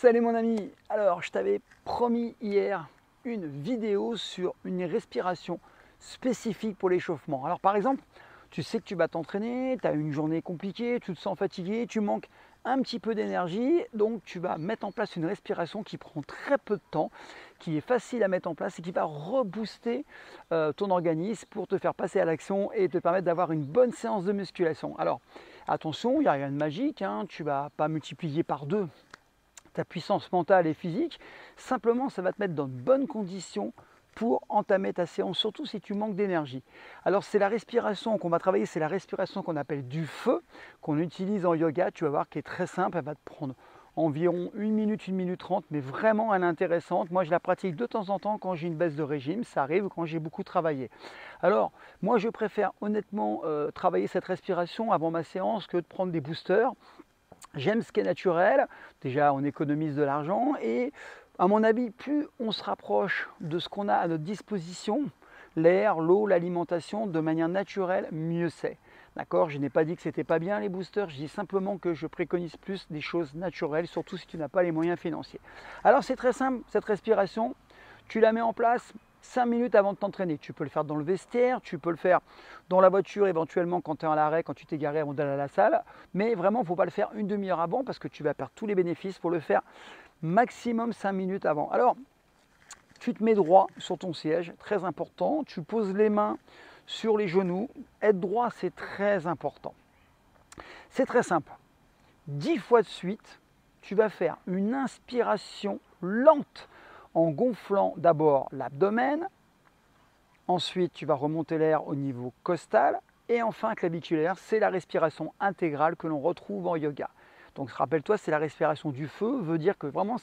Salut mon ami. Alors je t'avais promis hier une vidéo sur une respiration spécifique pour l'échauffement. Alors par exemple, tu sais que tu vas t'entraîner, tu as une journée compliquée, tu te sens fatigué, tu manques un petit peu d'énergie, donc tu vas mettre en place une respiration qui prend très peu de temps, qui est facile à mettre en place et qui va rebooster ton organisme pour te faire passer à l'action et te permettre d'avoir une bonne séance de musculation. Alors attention, il n'y a rien de magique, hein, tu ne vas pas multiplier par deux ta puissance mentale et physique, simplement ça va te mettre dans de bonnes conditions pour entamer ta séance, surtout si tu manques d'énergie. Alors c'est la respiration qu'on va travailler, c'est la respiration qu'on appelle du feu, qu'on utilise en yoga, tu vas voir, qui est très simple, elle va te prendre environ 1 minute 30, mais vraiment elle est intéressante. Moi je la pratique de temps en temps quand j'ai une baisse de régime, ça arrive quand j'ai beaucoup travaillé. Alors moi je préfère honnêtement travailler cette respiration avant ma séance que de prendre des boosters. J'aime ce qui est naturel, déjà on économise de l'argent et à mon avis plus on se rapproche de ce qu'on a à notre disposition, l'air, l'eau, l'alimentation, de manière naturelle, mieux c'est. D'accord? Je n'ai pas dit que c'était pas bien les boosters, je dis simplement que je préconise plus des choses naturelles, surtout si tu n'as pas les moyens financiers. Alors c'est très simple, cette respiration, tu la mets en place 5 minutes avant de t'entraîner. Tu peux le faire dans le vestiaire, tu peux le faire dans la voiture éventuellement quand tu es à l'arrêt, quand tu t'es garé avant d'aller à la salle. Mais vraiment, il ne faut pas le faire une demi-heure avant parce que tu vas perdre tous les bénéfices. Il faut le faire maximum 5 minutes avant. Alors, tu te mets droit sur ton siège, très important. Tu poses les mains sur les genoux. Être droit, c'est très important. C'est très simple. 10 fois de suite, tu vas faire une inspiration lente en gonflant d'abord l'abdomen, ensuite tu vas remonter l'air au niveau costal et enfin claviculaire, c'est la respiration intégrale que l'on retrouve en yoga. Donc rappelle-toi, c'est la respiration du feu, veut dire que vraiment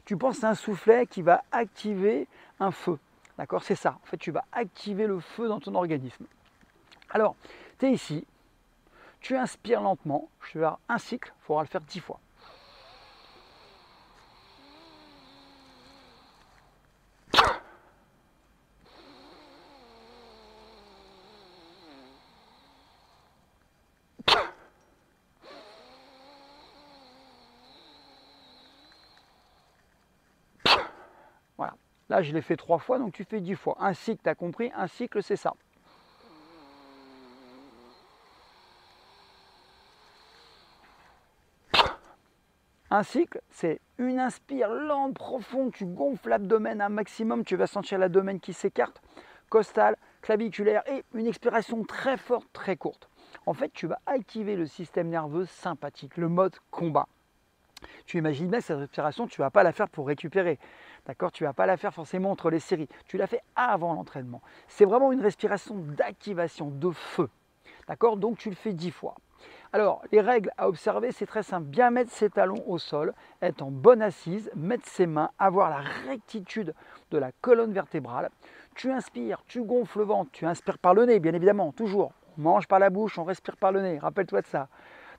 tu penses à un soufflet qui va activer un feu. D'accord? C'est ça, en fait tu vas activer le feu dans ton organisme. Alors, tu es ici, tu inspires lentement, je vais faire un cycle, il faudra le faire 10 fois. Voilà. Là, je l'ai fait 3 fois, donc tu fais 10 fois. Un cycle, tu as compris, un cycle, c'est ça. Un cycle, c'est une inspire lente, profonde, tu gonfles l'abdomen un maximum, tu vas sentir l'abdomen qui s'écarte, costal, claviculaire, et une expiration très forte, très courte. En fait, tu vas activer le système nerveux sympathique, le mode combat. Tu imagines bien que cette respiration, tu ne vas pas la faire pour récupérer. D'accord? Tu ne vas pas la faire forcément entre les séries. Tu la fais avant l'entraînement. C'est vraiment une respiration d'activation, de feu. D'accord? Donc tu le fais 10 fois. Alors, les règles à observer, c'est très simple. Bien mettre ses talons au sol, être en bonne assise, mettre ses mains, avoir la rectitude de la colonne vertébrale. Tu inspires, tu gonfles le ventre, tu inspires par le nez, bien évidemment, toujours. On mange par la bouche, on respire par le nez, rappelle-toi de ça.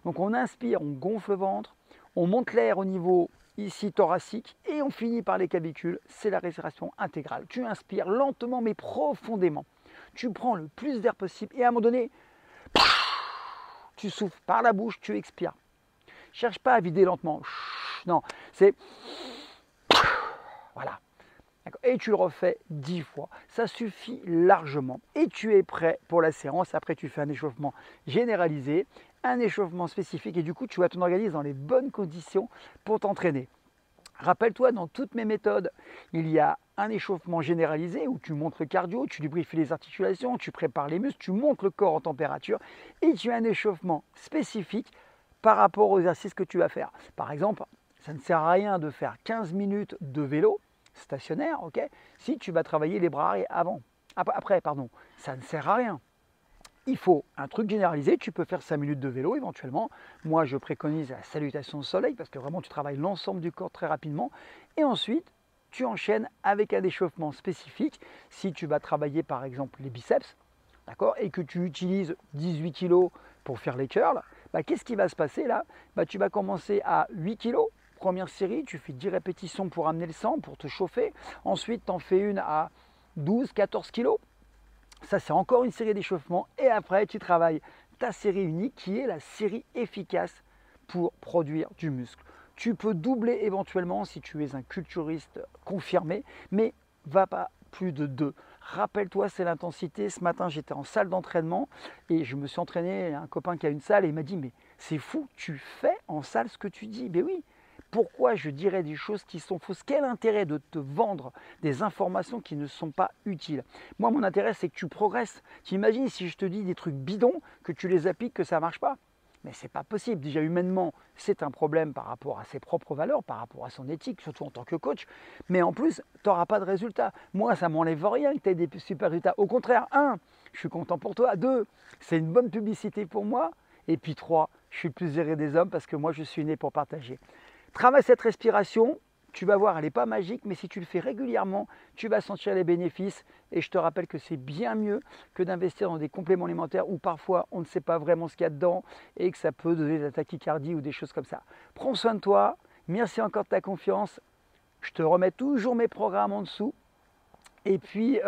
Donc on inspire, on gonfle le ventre, on monte l'air au niveau ici thoracique et on finit par les clavicules, c'est la respiration intégrale. Tu inspires lentement mais profondément. Tu prends le plus d'air possible et à un moment donné, tu souffles par la bouche, tu expires. Cherche pas à vider lentement. Non, c'est voilà. Et tu le refais 10 fois. Ça suffit largement. Et tu es prêt pour la séance. Après, tu fais un échauffement généralisé, un échauffement spécifique. Et du coup, tu vas ton organisme dans les bonnes conditions pour t'entraîner. Rappelle-toi, dans toutes mes méthodes, il y a un échauffement généralisé où tu montes le cardio, tu lubrifies les articulations, tu prépares les muscles, tu montes le corps en température et tu as un échauffement spécifique par rapport aux exercices que tu vas faire. Par exemple, ça ne sert à rien de faire 15 minutes de vélo stationnaire, ok, si tu vas travailler les bras avant. Après, pardon, ça ne sert à rien. Il faut un truc généralisé, tu peux faire 5 minutes de vélo éventuellement. Moi, je préconise la salutation au soleil parce que vraiment, tu travailles l'ensemble du corps très rapidement. Et ensuite, tu enchaînes avec un échauffement spécifique. Si tu vas travailler par exemple les biceps, d'accord, et que tu utilises 18 kg pour faire les curls, bah, qu'est-ce qui va se passer là? Bah, tu vas commencer à 8 kg. Première série, tu fais 10 répétitions pour amener le sang, pour te chauffer. Ensuite, tu en fais une à 12-14 kg. Ça, c'est encore une série d'échauffements. Et après, tu travailles ta série unique qui est la série efficace pour produire du muscle. Tu peux doubler éventuellement si tu es un culturiste confirmé, mais va pas plus de 2. Rappelle-toi, c'est l'intensité. Ce matin, j'étais en salle d'entraînement et je me suis entraîné. Il y a un copain qui a une salle et il m'a dit, mais c'est fou, tu fais en salle ce que tu dis. Ben oui, pourquoi je dirais des choses qui sont fausses? Quel intérêt de te vendre des informations qui ne sont pas utiles? Moi, mon intérêt, c'est que tu progresses. Tu imagines si je te dis des trucs bidons, que tu les appliques, que ça ne marche pas? Mais c'est pas possible. Déjà humainement, c'est un problème par rapport à ses propres valeurs, par rapport à son éthique, surtout en tant que coach. Mais en plus, tu n'auras pas de résultats. Moi, ça m'enlève rien que tu aies des super résultats. Au contraire, un, je suis content pour toi. Deux, c'est une bonne publicité pour moi. Et puis trois, je suis le plus heureux des hommes parce que moi, je suis né pour partager. Travaille cette respiration. Tu vas voir, elle n'est pas magique, mais si tu le fais régulièrement, tu vas sentir les bénéfices. Et je te rappelle que c'est bien mieux que d'investir dans des compléments alimentaires où parfois on ne sait pas vraiment ce qu'il y a dedans et que ça peut donner de la tachycardie ou des choses comme ça. Prends soin de toi. Merci encore de ta confiance. Je te remets toujours mes programmes en dessous. Et puis,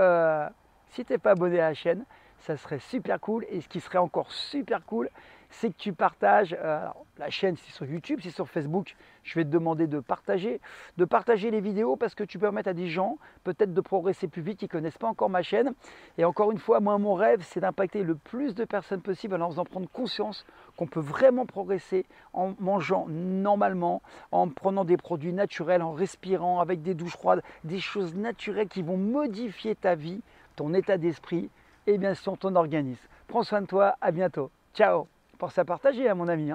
si tu n'es pas abonné à la chaîne, ça serait super cool. Et ce qui serait encore super cool, c'est que tu partages, alors, la chaîne c'est sur YouTube, c'est sur Facebook, je vais te demander de partager les vidéos parce que tu permets à des gens peut-être de progresser plus vite, qui ne connaissent pas encore ma chaîne. Et encore une fois, moi mon rêve c'est d'impacter le plus de personnes possible en leur faisant prendre conscience qu'on peut vraiment progresser en mangeant normalement, en prenant des produits naturels, en respirant avec des douches froides, des choses naturelles qui vont modifier ta vie, ton état d'esprit et bien sûr ton organisme. Prends soin de toi, à bientôt. Ciao. Pense à partager, à mon ami.